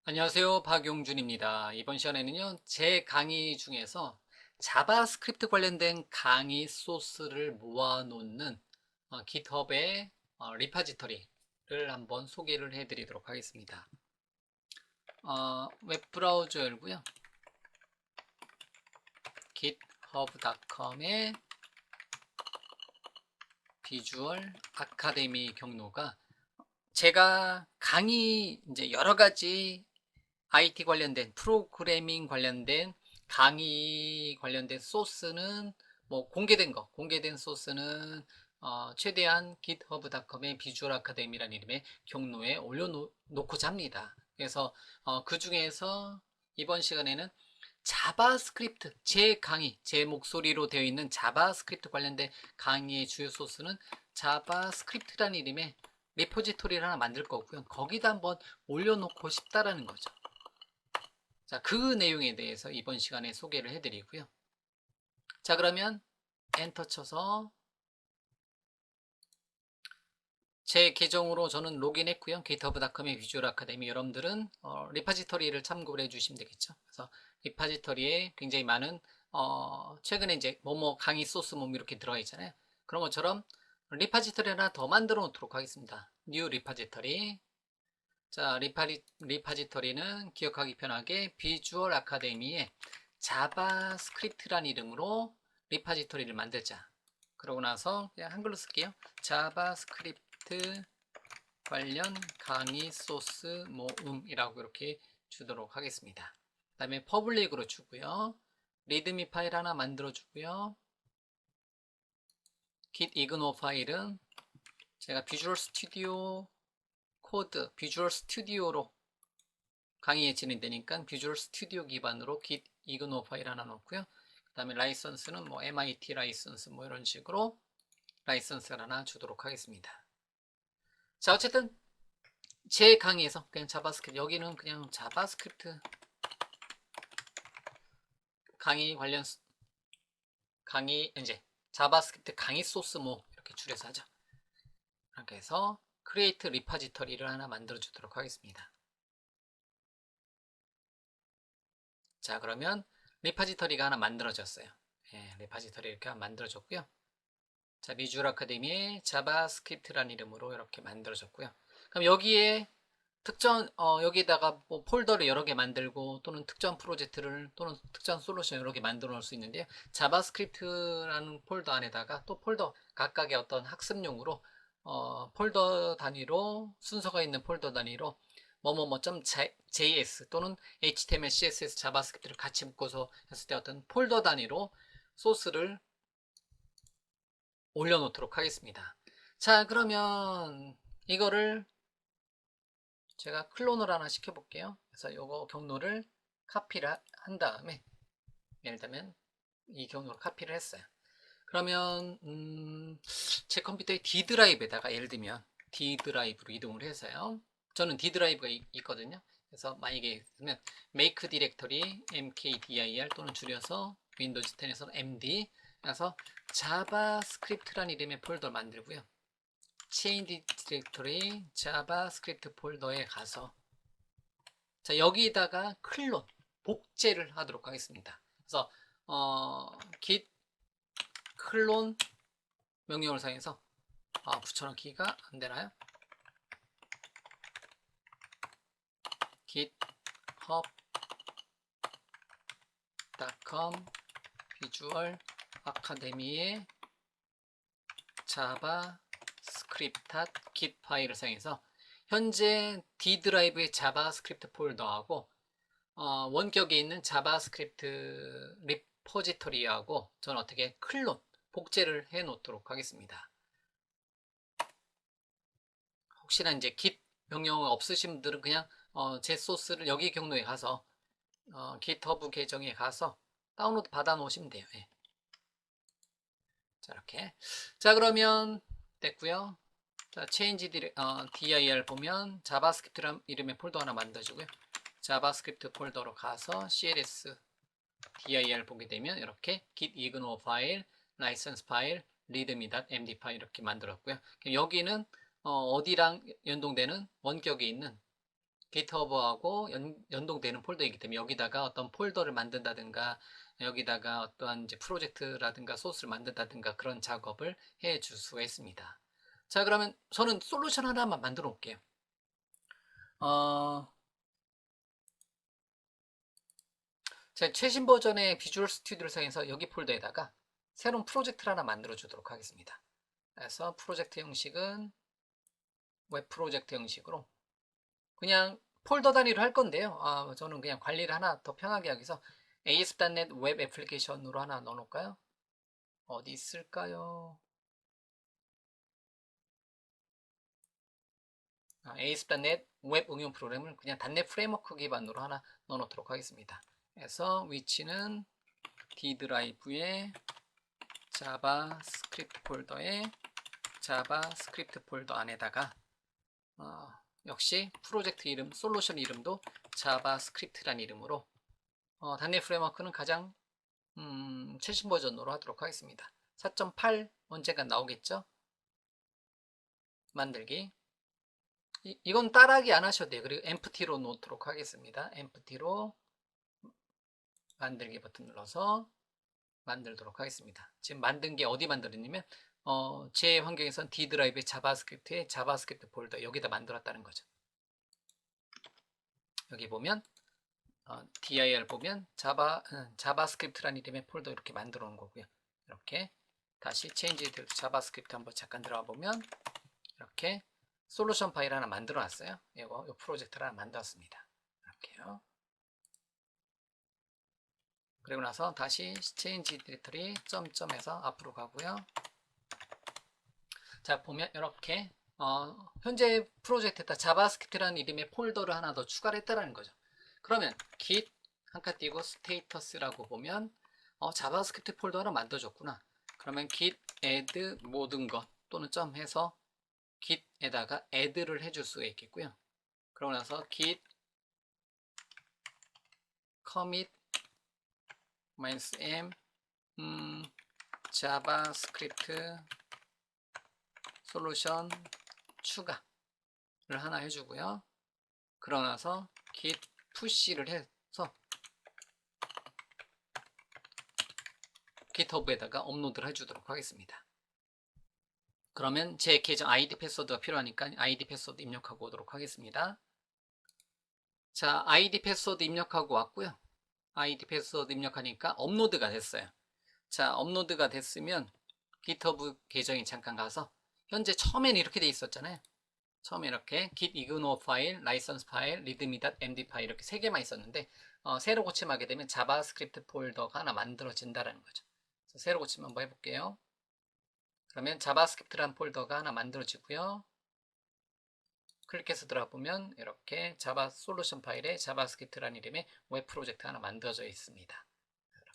안녕하세요. 박용준입니다. 이번 시간에는요, 제 강의 중에서 자바스크립트 관련된 강의 소스를 모아놓는 깃허브의 리파지터리를 한번 소개를 해드리도록 하겠습니다. 웹브라우저 열고요. github.com의 비주얼 아카데미 경로가 제가 강의 이제 여러 가지 IT 관련된 프로그래밍 관련된 강의 관련된 소스는 뭐 공개된 소스는 최대한 github.com의 비주얼 아카데미라는 이름의 경로에 올려놓고자 합니다. 그래서 그 중에서 이번 시간에는 자바스크립트 제 목소리로 되어 있는 자바스크립트 관련된 강의의 주요 소스는 자바스크립트라는 이름의 리포지토리를 하나 만들 거고요. 거기다 한번 올려놓고 싶다라는 거죠. 자, 그 내용에 대해서 이번 시간에 소개를 해드리고요. 자, 그러면 엔터 쳐서 제 계정으로 저는 로그인했고요. github.com의 비주얼 아카데미 여러분들은 리파지터리를 참고를 해주시면 되겠죠. 그래서 리파지터리에 굉장히 많은 최근에 이제 뭐뭐 강의 소스 뭐 이렇게 들어가 있잖아요. 그런 것처럼 리파지터리 하나 더 만들어 놓도록 하겠습니다. 뉴 리파지터리. 자, 리파지터리는 기억하기 편하게 비주얼 아카데미의 자바스크립트란 이름으로 리파지터리를 만들자. 그러고 나서 그냥 한글로 쓸게요. 자바스크립트 관련 강의 소스 모음이라고 이렇게 주도록 하겠습니다. 그 다음에 퍼블릭으로 주고요. 리드미 파일 하나 만들어 주고요. git ignore 파일은 제가 비주얼 스튜디오 코드, 비주얼 스튜디오로 강의에 진행되니까 비주얼 스튜디오 기반으로 git ignore 파일 하나 넣고요. 그 다음에 라이선스는 뭐 MIT 라이선스 뭐 이런 식으로 라이선스를 하나 주도록 하겠습니다. 자, 어쨌든 제 강의에서 그냥 자바스크립트, 여기는 그냥 자바스크립트 강의 관련 강의 이제 자바스크립트 강의 소스 뭐 이렇게 줄여서 하죠. 그렇게 해서 크리에이트 리파지터리를 하나 만들어 주도록 하겠습니다. 자, 그러면 리파지터리가 하나 만들어졌어요. 예, 리파지터리 이렇게 하나 만들어졌고요. 자, 비주얼 아카데미의 자바스크립트라는 이름으로 이렇게 만들어졌고요. 그럼 여기에 여기다가 뭐 폴더를 여러 개 만들고 또는 특정 프로젝트를 또는 특정 솔루션 여러 개 만들어 놓을 수 있는데요. 자바스크립트라는 폴더 안에다가 또 폴더 각각의 어떤 학습용으로 폴더 단위로 순서가 있는 폴더 단위로 뭐뭐뭐.js 또는 HTML, CSS, 자바스크립트를 같이 묶어서 했을 때 어떤 폴더 단위로 소스를 올려놓도록 하겠습니다. 자, 그러면 이거를 제가 클론을 하나 시켜볼게요. 그래서 이거 경로를 카피를 한 다음에 예를 들면 이 경로를 카피를 했어요. 그러면 제 컴퓨터의 D 드라이브에다가 예를 들면 D 드라이브로 이동을 해서요. 저는 D 드라이브가 있거든요. 그래서 만약에 있으면 make 디렉터리 mkdir 또는 줄여서 윈도우즈 10에서는 md 그래서 자바스크립트라는 이름의 폴더를 만들고요. change 디렉터리 자바스크립트 폴더에 가서 자, 여기다가 클론 복제를 하도록 하겠습니다. 그래서 git 클론 명령을 사용해서 붙여넣기가 안 되나요? github.com 비주얼 아카데미의 자바스크립트 git 파일을 사용해서 현재 D 드라이브의 자바스크립트 폴더하고 원격에 있는 자바스크립트 리포지토리하고 저는 어떻게 클론 복제를 해 놓도록 하겠습니다. 혹시나 이제 git 명령 없으신 분들은 그냥 제 소스를 여기 경로에 가서 GitHub 계정에 가서 다운로드 받아 놓으시면 돼요. 예. 자, 이렇게. 자, 그러면 됐고요. 자, change dir 보면 자바스크립트란 이름의 폴더 하나 만들어주고요. 자바스크립트 폴더로 가서 cls dir 보게 되면 이렇게 git ignore 파일, license 파일, readme.md 파일 이렇게 만들었고요. 여기는 어디랑 연동되는 원격에 있는 GitHub하고 연동되는 폴더이기 때문에 여기다가 어떤 폴더를 만든다든가 여기다가 어떠한 이제 프로젝트라든가 소스를 만든다든가 그런 작업을 해 줄 수가 있습니다. 자, 그러면 저는 솔루션 하나만 만들어 볼게요. 제 최신 버전의 비주얼 스튜디오를 사용해서 여기 폴더에다가 새로운 프로젝트를 하나 만들어 주도록 하겠습니다. 그래서 프로젝트 형식은 웹 프로젝트 형식으로 그냥 폴더 단위로 할 건데요. 저는 그냥 관리를 하나 더 편하게 하기 위해서 ASP.NET 웹 애플리케이션으로 하나 넣어 놓을까요? 어디 있을까요? ASP.NET 웹 응용 프로그램을 그냥 .NET 프레임워크 기반으로 하나 넣어 놓도록 하겠습니다. 그래서 위치는 D 드라이브에 자바스크립트 폴더에 자바스크립트 폴더 안에다가 역시 프로젝트 이름, 솔루션 이름도 자바스크립트란 이름으로 .NET 프레임워크는 가장 최신 버전으로 하도록 하겠습니다. 4.8 언젠가 나오겠죠? 만들기. 이건 따라하기 안 하셔도 돼요. 그리고 empty로 놓도록 하겠습니다. empty로 만들기 버튼 눌러서 만들도록 하겠습니다. 지금 만든 게 어디 만들었냐면 제 환경에선 D 드라이브의 자바스크립트에 자바스크립트 폴더 여기다 만들었다는 거죠. 여기 보면 dir 보면 자바스크립트라는 이름의 폴더 이렇게 만들어 놓은 거고요. 이렇게 다시 change 자바스크립트 한번 잠깐 들어가 보면 이렇게 솔루션 파일 하나 만들어 놨어요. 이거 이 프로젝트를 하나 만들었습니다. 이렇게요. 그리고 나서 다시 change 디렉터리 점점에서 앞으로 가고요. 자, 보면 이렇게 현재 프로젝트에다 자바스크립트라는 이름의 폴더를 하나 더 추가를 했다는 거죠. 그러면 git 한 칸 띄고 스테이터스라고 보면 자바스크립트 폴더 하나 만들어줬구나. 그러면 git add 모든 것 또는 점 해서 git에다가 add를 해줄 수가 있겠고요. 그러고 나서 git commit -m 자바스크립트 솔루션 추가를 하나 해주고요. 그러고 나서 git push를 해서 GitHub에다가 업로드를 해주도록 하겠습니다. 그러면 제 계정 아이디 패스워드가 필요하니까 아이디 패스워드 입력하고 오도록 하겠습니다. 자, 아이디 패스워드 입력하고 왔고요. 아이디 패스워드 입력하니까 업로드가 됐어요. 자, 업로드가 됐으면 GitHub 계정에 잠깐 가서 현재 처음에는 이렇게 돼 있었잖아요. 처음에 이렇게 git ignore 파일, 라이선스 파일, readme.md 파일 이렇게 세 개만 있었는데 새로 고침하게 되면 자바스크립트 폴더가 하나 만들어진다는 거죠. 새로 고침 한번 해볼게요. 그러면 자바스크립트란 폴더가 하나 만들어지고요. 클릭해서 들어가 보면 이렇게 자바 솔루션 파일에 자바스크립트란 이름의 웹 프로젝트 하나 만들어져 있습니다.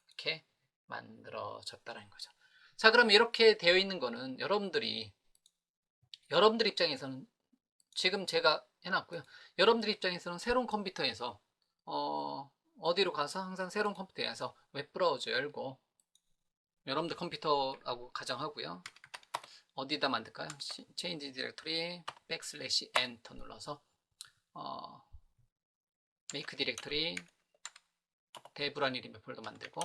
이렇게 만들어졌다는 거죠. 자, 그럼 이렇게 되어 있는 거는 여러분들 입장에서는 지금 제가 해놨고요. 여러분들 입장에서는 새로운 컴퓨터에서 어디로 가서 항상 새로운 컴퓨터에서 웹브라우저 열고 여러분들 컴퓨터라고 가정하고요. 어디다 만들까요? change 디렉터리 \n 눌러서 make 디렉터리 dev란 이름의 폴더 만들고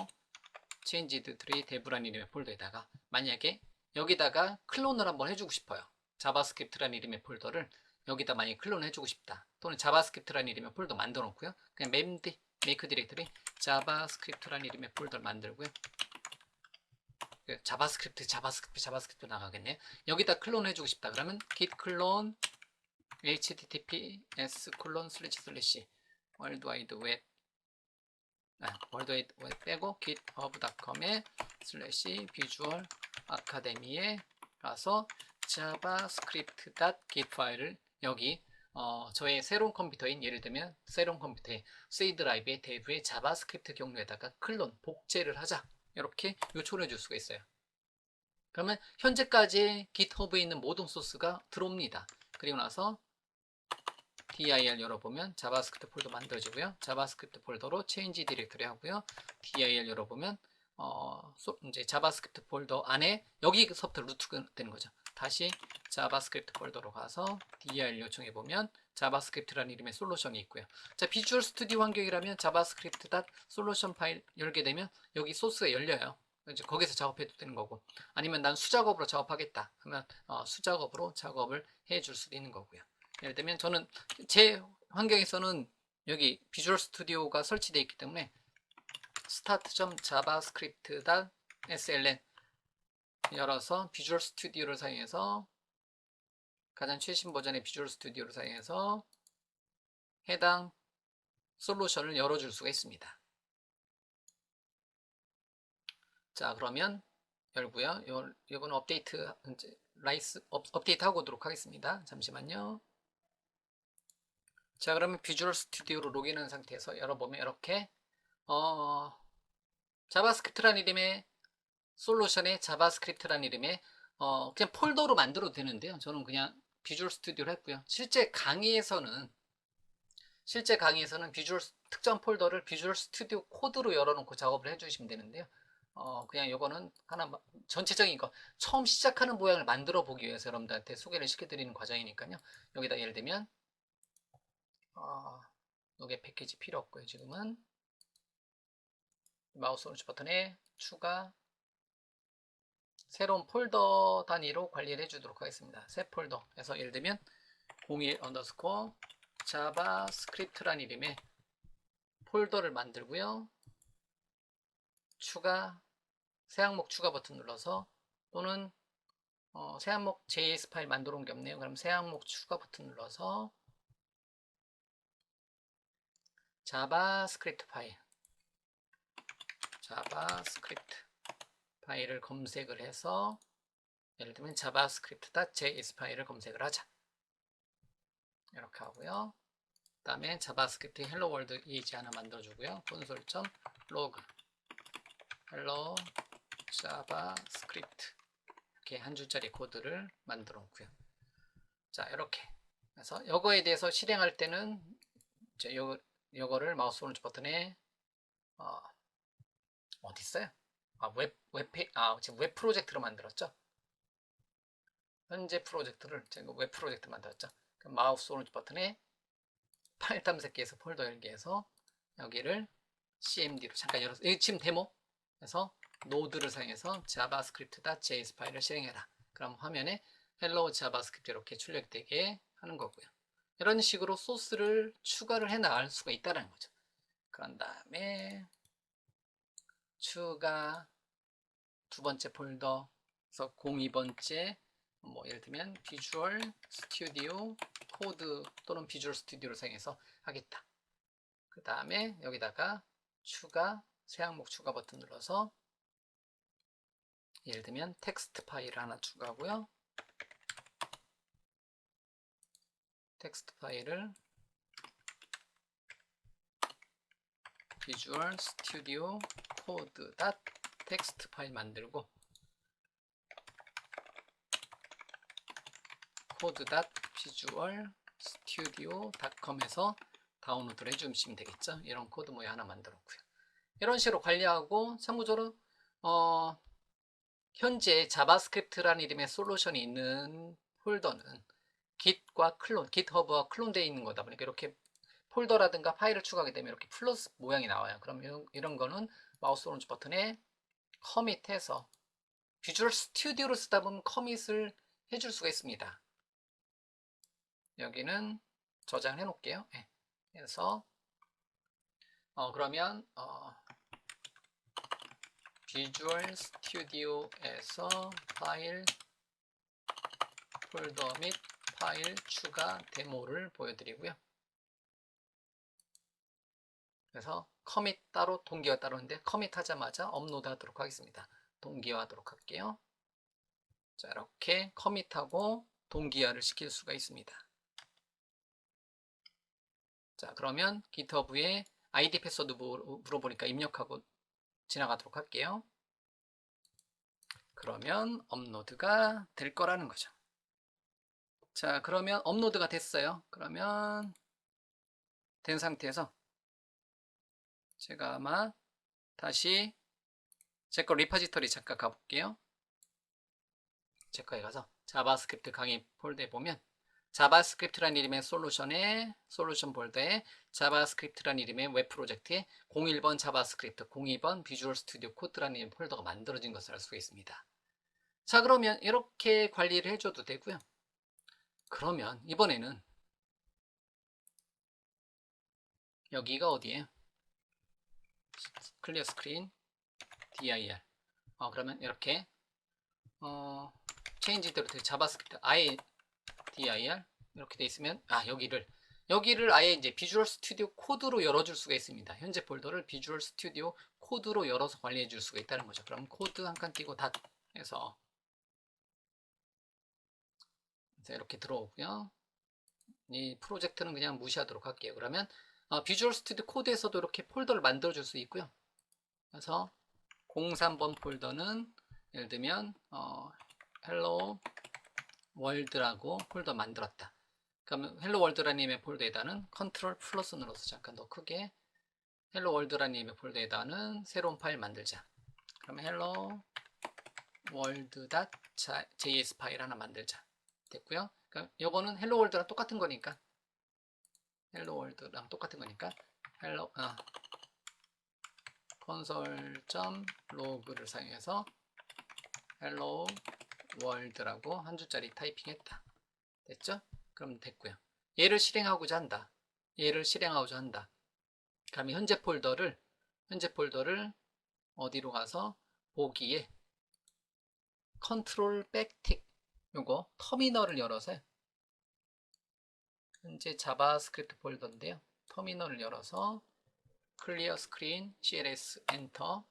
change 디렉터리 dev란 이름의 폴더에다가 만약에 여기다가 클론을 한번 해주고 싶어요. 자바스크립트라는 이름의 폴더를 여기다 만약에 클론 해주고 싶다. 또는 자바스크립트라는 이름의 폴더 만들어 놓고요. 그냥 make 디렉터리 자바스크립트라는 이름의 폴더를 만들고요. 자바스크립트 나가겠네요. 여기다 클론 해주고 싶다. 그러면 git 클론 https worldwide 웹 빼고 github.com에 visual academy에 가서 javascript.git 파일을 여기 저의 새로운 컴퓨터인 예를 들면 새로운 컴퓨터의 C 드라이브의 대부의 자바스크립트 경로에다가 클론 복제를 하자. 이렇게 요청을 해줄 수가 있어요. 그러면 현재까지 GitHub에 있는 모든 소스가 들어옵니다. 그리고 나서 dir 열어보면 자바스크립트 폴더 만들어지고요. 자바스크립트 폴더로 change 디렉터리 하고요. dir 열어보면 이제 자바스크립트 폴더 안에 여기서부터 루트가 되는 거죠. 다시 자바스크립트 폴더로 가서 dir 요청해 보면 자바스크립트라는 이름의 솔루션이 있고요. 자, 비주얼 스튜디오 환경이라면 자바스크립트.솔루션 파일 열게 되면 여기 소스가 열려요. 이제 거기서 작업해도 되는 거고, 아니면 난 수작업으로 작업하겠다 하면 수작업으로 작업을 해줄 수도 있는 거고요. 예를 들면 저는 제 환경에서는 여기 비주얼 스튜디오가 설치되어 있기 때문에 start.javascript.sln 열어서 비주얼 스튜디오를 사용해서 가장 최신 버전의 비주얼 스튜디오를 사용해서 해당 솔루션을 열어줄 수가 있습니다. 자, 그러면 열고요. 이번 업데이트 업데이트 하고 오도록 하겠습니다. 잠시만요. 자, 그러면 비주얼 스튜디오로 로그인한 상태에서 열어보면 이렇게 자바스크립트라는 이름의 솔루션에 자바스크립트라는 이름의 그냥 폴더로 만들어도 되는데요. 저는 그냥 비주얼 스튜디오를 했고요. 실제 강의에서는 특정 폴더를 비주얼 스튜디오 코드로 열어놓고 작업을 해주시면 되는데요. 그냥 이거는 하나 전체적인 거 처음 시작하는 모양을 만들어 보기 위해서 여러분들한테 소개를 시켜드리는 과정이니까요. 여기다 예를 들면 여기 패키지 필요 없고요. 지금은 마우스 오른쪽 버튼에 추가 새로운 폴더 단위로 관리를 해주도록 하겠습니다. 새 폴더에서 예를 들면 01 언더스코어 자바스크립트라는 이름의 폴더를 만들고요. 추가 새 항목 추가 버튼 눌러서, 또는 새 항목 JS 파일 만들어 온 게 없네요. 그럼 새 항목 추가 버튼 눌러서 자바스크립트 파일을 검색을 해서 예를 들면 javascript.js 파일을 검색을 하자. 이렇게 하고요. 그 다음에 자바스크립트 헬로 월드 이미지 하나 만들어주고요. console.log hello javascript 이렇게 한 줄짜리 코드를 만들어 놓고요. 자, 이렇게 그래서 이거에 대해서 실행할 때는 이제 요거를 마우스 오른쪽 버튼에 어디 있어요? 지금 웹 프로젝트로 만들었죠. 현재 프로젝트를 제가 웹 프로젝트 만들었죠. 그럼 마우스 오른쪽 버튼에 파일 탐색기에서 폴더 열기해서 여기를 cmd로 잠깐 열어서, 여기 지금 데모 그래서 노드를 사용해서 javascript.js 파일을 실행해라. 그럼 화면에 hello javascript 이렇게 출력되게 하는 거고요. 이런 식으로 소스를 추가를 해 나갈 수가 있다는 거죠. 그런 다음에 추가 두 번째 폴더에서 02번째 뭐 예를 들면 비주얼 스튜디오 코드 또는 비주얼 스튜디오를 사용해서 하겠다. 그 다음에 여기다가 새 항목 추가 버튼 눌러서 예를 들면 텍스트 파일을 하나 추가하고요. 텍스트 파일을 비주얼 스튜디오 코드 텍스트 파일 만들고 code.visualstudio.com에서 다운로드를 해주시면 되겠죠. 이런 코드 모양 하나 만들었고요. 이런 식으로 관리하고, 참고적으로 현재 자바스크립트라는 이름의 솔루션이 있는 폴더는 GitHub와 클론되어 있는 거다 보니까 이렇게 폴더라든가 파일을 추가하게 되면 이렇게 플러스 모양이 나와요. 그럼 이런 거는 마우스 오른쪽 버튼에 커밋해서 비주얼 스튜디오로 쓰다 보면 커밋을 해줄 수가 있습니다. 여기는 저장해 놓을게요. 네. 그래서 그러면 비주얼 스튜디오에서 파일 폴더 및 파일 추가 데모를 보여드리고요. 그래서 커밋 따로 동기화 따로인데 커밋 하자마자 업로드 하도록 하겠습니다. 동기화 하도록 할게요. 자, 이렇게 커밋하고 동기화를 시킬 수가 있습니다. 자, 그러면 GitHub에 ID 패스워드 물어보니까 입력하고 지나가도록 할게요. 그러면 업로드가 될 거라는 거죠. 자, 그러면 업로드가 됐어요. 그러면 된 상태에서 제가 아마 다시 제 거 리파지터리 잠깐 가볼게요. 제 거에 가서 자바스크립트 강의 폴더에 보면 자바스크립트라는 이름의 솔루션에 솔루션 폴더에 자바스크립트라는 이름의 웹 프로젝트에 01번 자바스크립트, 02번 비주얼 스튜디오 코드라는 폴더가 만들어진 것을 알 수가 있습니다. 자, 그러면 이렇게 관리를 해줘도 되고요. 그러면 이번에는 여기가 어디예요? 클리어 스크린 dir. 그러면 이렇게 체인지대로 자바스크립트 아예 dir 이렇게 돼 있으면 여기를 아예 이제 비주얼 스튜디오 코드로 열어줄 수가 있습니다. 현재 폴더를 비주얼 스튜디오 코드로 열어서 관리해 줄 수가 있다는 거죠. 그럼 코드 한 칸 띄고 닷 해서 이렇게 들어오고요. 이 프로젝트는 그냥 무시하도록 할게요. 그러면 비주얼 스튜디오 코드에서도 이렇게 폴더를 만들어 줄 수 있고요. 그래서 03번 폴더는 예를 들면 헬로 월드라고 폴더 만들었다. 그러면 헬로 월드라는 이름의 폴더에다는 컨트롤 플러스 눌러서 잠깐 더 크게 헬로 월드라는 이름의 폴더에다는 새로운 파일 만들자. 그러면 헬로 월드.js 파일 하나 만들자. 됐고요. 그러니까 요거는 헬로 월드랑 똑같은 거니까 헬로 월드랑 똑같은 거니까 헬로 console.log를 사용해서 헬로 월드라고 한 줄짜리 타이핑했다. 됐죠? 그럼 됐고요. 얘를 실행하고자 한다. 그러면 현재 폴더를 어디로 가서 보기에 컨트롤 백틱 요거 터미널을 열어서 현재 자바스크립트 폴더인데요. 터미널을 열어서 클리어 스크린 cls 엔터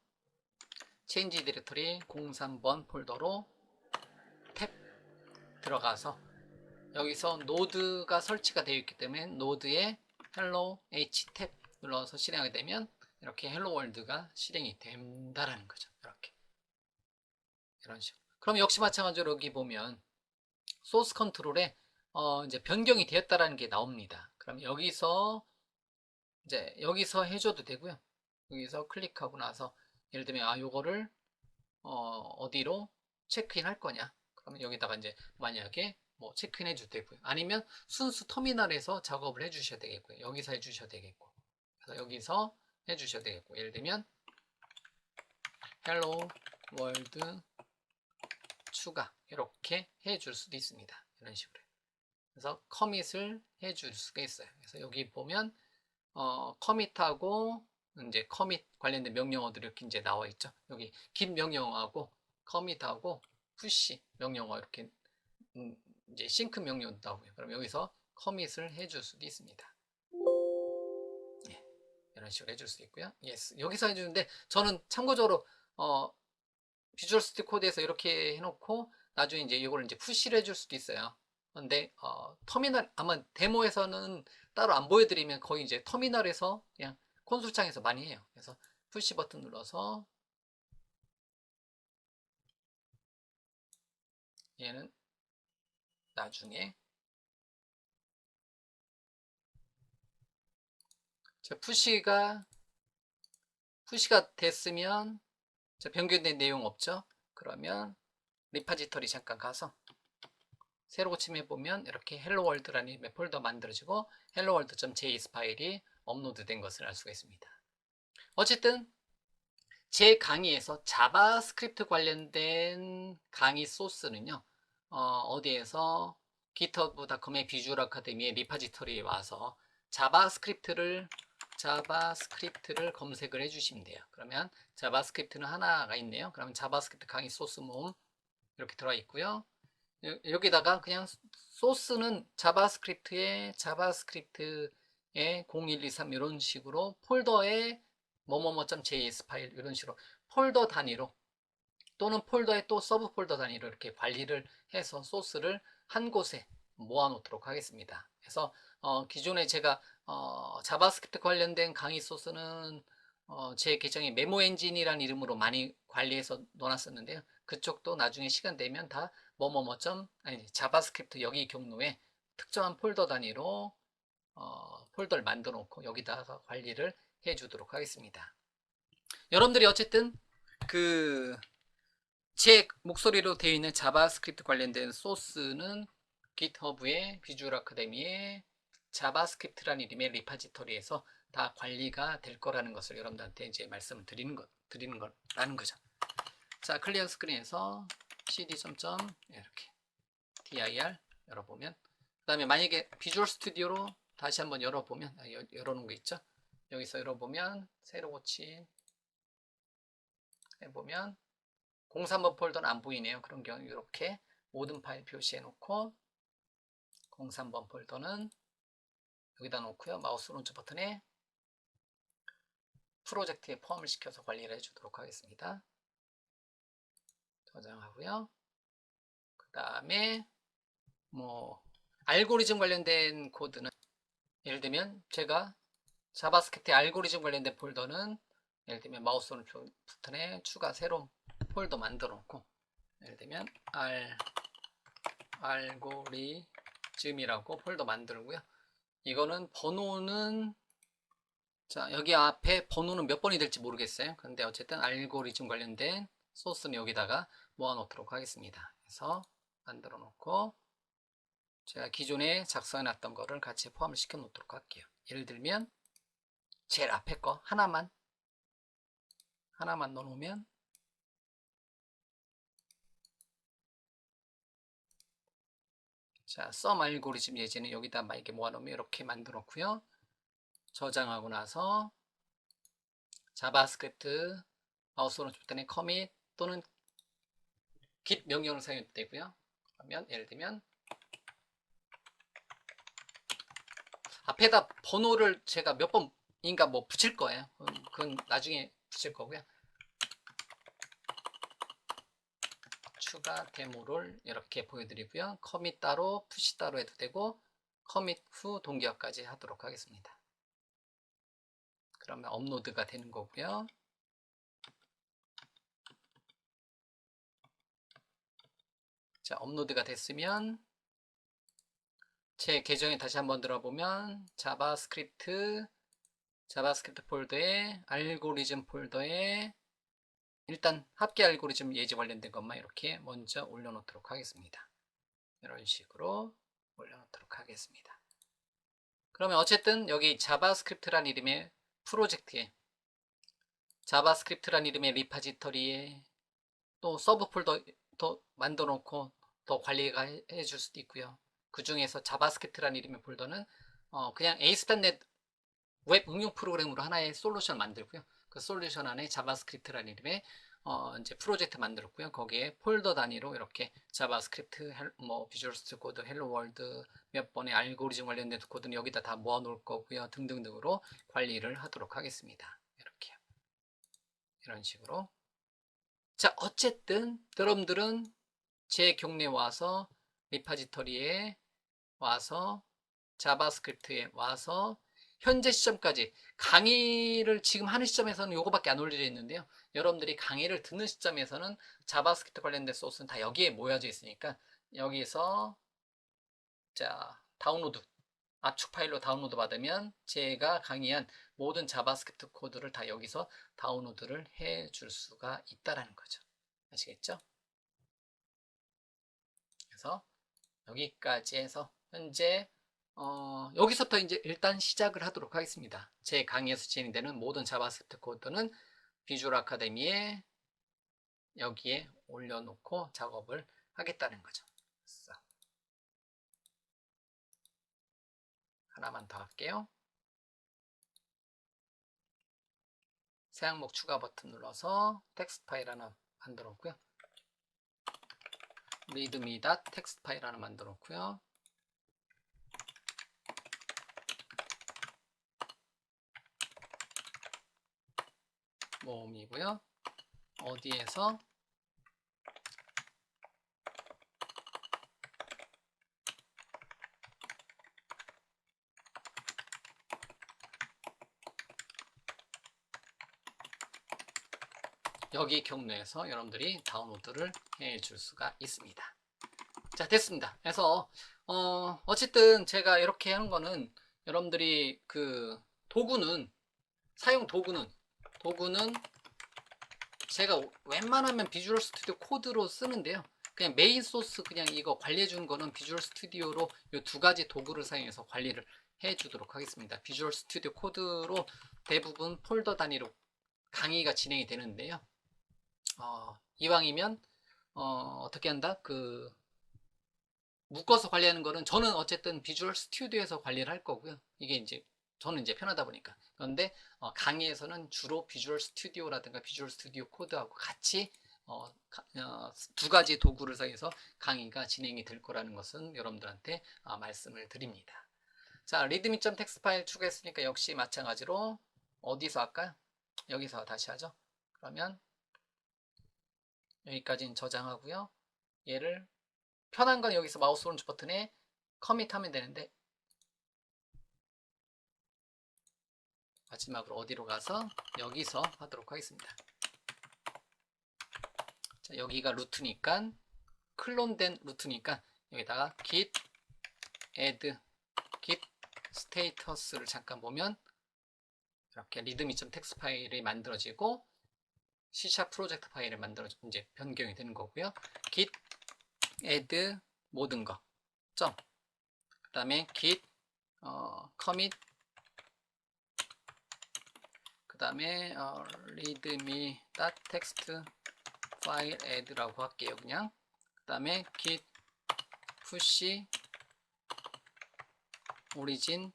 체인지 디렉터리 03번 폴더로 탭 들어가서 여기서 노드가 설치가 되어 있기 때문에 노드에 hello h 탭 눌러서 실행하게 되면 이렇게 헬로 월드가 실행이 된다라는 거죠. 이렇게 이런 식으로. 그럼 역시 마찬가지로 여기 보면 소스 컨트롤에 이제 변경이 되었다라는 게 나옵니다. 그럼 여기서 해줘도 되고요. 여기서 클릭하고 나서 예를 들면 요거를 어디로 체크인 할 거냐? 그러면 여기다가 이제 만약에 뭐 체크인 해줘도 되고요. 아니면 순수 터미널에서 작업을 해주셔야 되겠고요. 여기서 해주셔야 되겠고. 그래서 여기서 해주셔야 되겠고. 예를 들면 hello world 추가 이렇게 해줄 수도 있습니다. 이런 식으로. 그래서 커밋을 해줄 수가 있어요. 그래서 여기 보면 커밋하고 이제 커밋 관련된 명령어들이 이렇게 이제 나와 있죠. 여기 git 명령어하고 커밋하고 푸시 명령어 이렇게 이제 싱크 명령어도 나오고요. 그럼 여기서 커밋을 해줄 수도 있습니다. 예, 이런 식으로 해줄 수 있고요. yes, 여기서 해주는데 저는 참고적으로 비주얼 스튜디오 코드에서 이렇게 해놓고 나중에 이제 이걸 이제 푸시를 해줄 수도 있어요. 근데 터미널 아마 데모에서는 따로 안 보여드리면 거의 이제 터미널에서 그냥 콘솔 창에서 많이 해요. 그래서 푸시 버튼 눌러서 얘는 나중에 푸시가 됐으면 변경된 내용 없죠? 그러면 리파지터리 잠깐 가서 새로 고침해 보면 이렇게 헬로 월드라는 이름의 폴더 만들어지고 helloworld.js 파일이 업로드된 것을 알 수가 있습니다. 어쨌든 제 강의에서 자바스크립트 관련된 강의 소스는요. 어디에서 github.com의 비주얼 아카데미의 리파지터리에 와서 자바스크립트를 검색을 해주시면 돼요. 그러면 자바스크립트는 하나가 있네요. 그러면 자바스크립트 강의 소스 모음 이렇게 들어가 있고요. 여기다가 그냥 소스는 자바스크립트에 0123 이런 식으로 폴더에 뭐뭐뭐.js 파일 이런 식으로 폴더 단위로 또는 폴더에 또 서브 폴더 단위로 이렇게 관리를 해서 소스를 한 곳에 모아놓도록 하겠습니다. 그래서 기존에 제가 자바스크립트 관련된 강의 소스는 제 계정에 메모 엔진이라는 이름으로 많이 관리해서 넣어놨었는데요. 그쪽도 나중에 시간 되면 다 자바스크립트 여기 경로에 특정한 폴더 단위로 폴더를 만들어 놓고 여기다가 관리를 해 주도록 하겠습니다. 여러분들이 어쨌든 그 제 목소리로 되어 있는 자바스크립트 관련된 소스는 GitHub의 비주얼 아카데미의 자바스크립트라는 이름의 리파지토리에서 다 관리가 될 거라는 것을 여러분들한테 이제 말씀을 드리는 거라는 거죠. 자, 클리어 스크린에서 cd 이렇게 dir 열어보면, 그 다음에 만약에 비주얼 스튜디오로 다시 한번 열어보면, 열어놓은 거 있죠? 여기서 열어보면 새로 고침 해보면 03번 폴더는 안 보이네요. 그런 경우 이렇게 모든 파일 표시해 놓고 03번 폴더는 여기다 놓고요. 마우스 오른쪽 버튼에 프로젝트에 포함을 시켜서 관리를 해주도록 하겠습니다. 저장하고요. 그 다음에 뭐 알고리즘 관련된 코드는 예를 들면 제가 자바스크립트 알고리즘 관련된 폴더는 예를 들면 마우스 오른쪽 버튼에 추가 새로운 폴더 만들어 놓고 예를 들면 알고리즘이라고 폴더 만들고요. 이거는 번호는 자 여기 앞에 번호는 몇 번이 될지 모르겠어요. 근데 어쨌든 알고리즘 관련된 소스는 여기다가 모아 놓도록 하겠습니다. 그래서 만들어 놓고 제가 기존에 작성해 놨던 거를 같이 포함을 시켜 놓도록 할게요. 예를 들면 제일 앞에 거 하나만 넣어 놓으면 자 썸 알고리즘 예제는 여기다 만약에 모아 놓으면 이렇게 만들었고요. 저장하고 나서 자바스크립트 마우스 오른쪽 버튼에 커밋 또는 git 명령을 사용해도 되고요. 그러면 예를 들면 앞에다 번호를 제가 몇 번인가 뭐 붙일 거예요. 그건 나중에 붙일 거고요. 추가 데모를 이렇게 보여드리고요. 커밋 따로, 푸시 따로 해도 되고 커밋 후 동기화까지 하도록 하겠습니다. 그러면 업로드가 되는 거고요. 자, 업로드가 됐으면 제 계정에 다시 한번 들어보면 자바스크립트 폴더에 알고리즘 폴더에 일단 합계 알고리즘 예제 관련된 것만 이렇게 먼저 올려놓도록 하겠습니다. 이런 식으로 올려놓도록 하겠습니다. 그러면 어쨌든 여기 자바스크립트란 이름의 프로젝트에 자바스크립트란 이름의 리파지터리에 또 서브 폴더 더 만들어 놓고 더 관리가 해줄 수도 있고요. 그 중에서 자바스크립트란 이름의 폴더는 그냥 ASP.NET 웹 응용 프로그램으로 하나의 솔루션을 만들고요. 그 솔루션 안에 자바스크립트라는 이름의 이제 프로젝트 만들었고요. 거기에 폴더 단위로 이렇게 자바스크립트, 뭐 비주얼 스튜디오 코드, 헬로 월드 몇 번의 알고리즘 관련된 코드는 여기다 다 모아 놓을 거고요. 등등등으로 관리를 하도록 하겠습니다. 이렇게요. 이런 식으로. 자, 어쨌든 여러분들은 제 경내에 와서 리파지터리에 와서 자바스크립트에 와서 현재 시점까지 강의를 지금 하는 시점에서는 요거밖에 안 올려져 있는데요. 여러분들이 강의를 듣는 시점에서는 자바스크립트 관련된 소스는 다 여기에 모여져 있으니까 여기서 자 다운로드 압축 파일로 다운로드 받으면 제가 강의한 모든 자바스크립트 코드를 다 여기서 다운로드를 해 줄 수가 있다라는 거죠. 아시겠죠? 그래서 여기까지 해서 현재 여기서부터 이제 일단 시작을 하도록 하겠습니다. 제 강의에서 진행되는 모든 자바스크립트 코드는 비주얼 아카데미에 여기에 올려놓고 작업을 하겠다는 거죠. 하나만 더 할게요. 새 항목 추가 버튼 눌러서 텍스트 파일 하나 만들었고요. readme.txt 파일 하나 만들었고요. 모음이고요. 어디에서 여기 경로에서 여러분들이 다운로드를 해 줄 수가 있습니다. 자, 됐습니다. 그래서 어쨌든 제가 이렇게 하는 거는 여러분들이 그 도구는 사용 도구는 제가 웬만하면 비주얼 스튜디오 코드로 쓰는데요. 그냥 메인 소스 그냥 이거 관리해 주는 거는 비주얼 스튜디오로 이 두 가지 도구를 사용해서 관리를 해 주도록 하겠습니다. 비주얼 스튜디오 코드로 대부분 폴더 단위로 강의가 진행이 되는데요. 이왕이면 어떻게 한다? 묶어서 관리하는 거는 저는 어쨌든 비주얼 스튜디오에서 관리를 할 거고요. 이게 이제 저는 이제 편하다 보니까. 그런데 강의에서는 주로 비주얼 스튜디오라든가 비주얼 스튜디오 코드하고 같이 두 가지 도구를 사용해서 강의가 진행이 될 거라는 것은 여러분들한테 말씀을 드립니다. 자, 리드미.텍스트 파일 추가했으니까 역시 마찬가지로 어디서 할까요? 여기서 다시 하죠. 그러면 여기까지는 저장하고요. 얘를 편한 건 여기서 마우스 오른쪽 버튼에 커밋 하면 되는데 마지막으로 어디로 가서 여기서 하도록 하겠습니다. 자, 여기가 루트니까 클론된 루트니까 여기다가 git add git status를 잠깐 보면 이렇게 리드미.텍스트 파일이 만들어지고 C# 프로젝트 파일을 만들어 이제 변경이 되는 거고요. git add 모든 거 점. 그다음에 git commit 그다음에 readme.txt file add라고 할게요. 그냥 그다음에 git push origin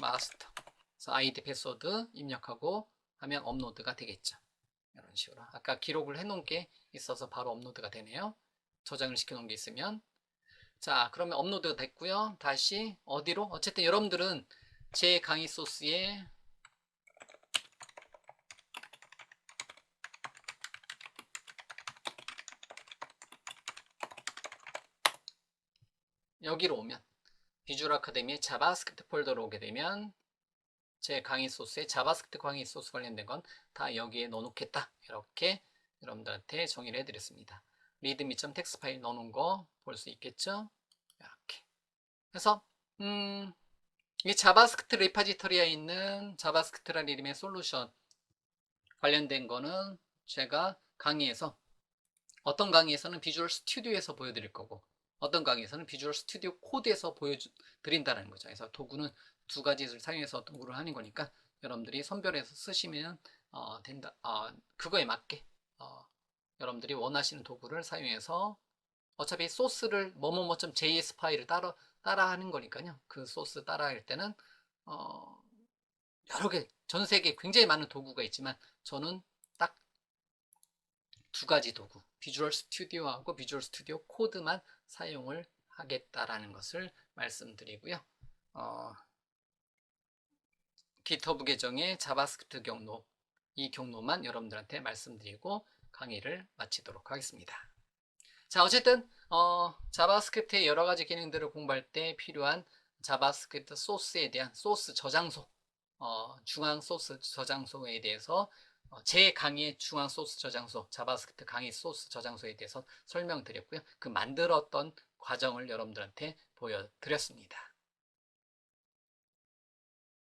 master 그래서 id 패스워드 입력하고 하면 업로드가 되겠죠. 이런 식으로 아까 기록을 해놓은 게 있어서 바로 업로드가 되네요. 저장을 시켜놓은 게 있으면 자 그러면 업로드가 됐고요. 다시 어디로? 어쨌든 여러분들은 제 강의 소스에 여기로 오면 비주얼 아카데미의 자바스크립트 폴더로 오게 되면 제 강의 소스에 자바스크립트 강의 소스 관련된 건 다 여기에 넣어놓겠다. 이렇게 여러분들한테 정의를 해드렸습니다. 리드미.텍스트 파일 넣어놓은 거 볼 수 있겠죠? 이렇게. 그래서 이 자바스크립트 리파지터리에 있는 자바스크립트라는 이름의 솔루션 관련된 거는 제가 강의에서 어떤 강의에서는 비주얼 스튜디오에서 보여드릴 거고 어떤 강의에서는 비주얼 스튜디오 코드에서 보여드린다는 거죠. 그래서 도구는 두 가지를 사용해서 도구를 하는 거니까 여러분들이 선별해서 쓰시면 된다. 그거에 맞게 여러분들이 원하시는 도구를 사용해서 어차피 소스를 뭐뭐뭐.js 파일을 따라 하는 거니까요. 그 소스 따라 할 때는 여러 개, 전 세계에 굉장히 많은 도구가 있지만 저는 딱 두 가지 도구, 비주얼 스튜디오하고 비주얼 스튜디오 코드만 사용을 하겠다라는 것을 말씀드리고요. GitHub 계정의 자바스크립트 경로, 이 경로만 여러분들한테 말씀드리고 강의를 마치도록 하겠습니다. 자, 어쨌든 자바스크립트의 여러 가지 기능들을 공부할 때 필요한 자바스크립트 소스에 대한 소스 저장소, 중앙 소스 저장소에 대해서 제 강의의 중앙 소스 저장소, 자바스크립트 강의 소스 저장소에 대해서 설명드렸고요. 그 만들었던 과정을 여러분들한테 보여드렸습니다.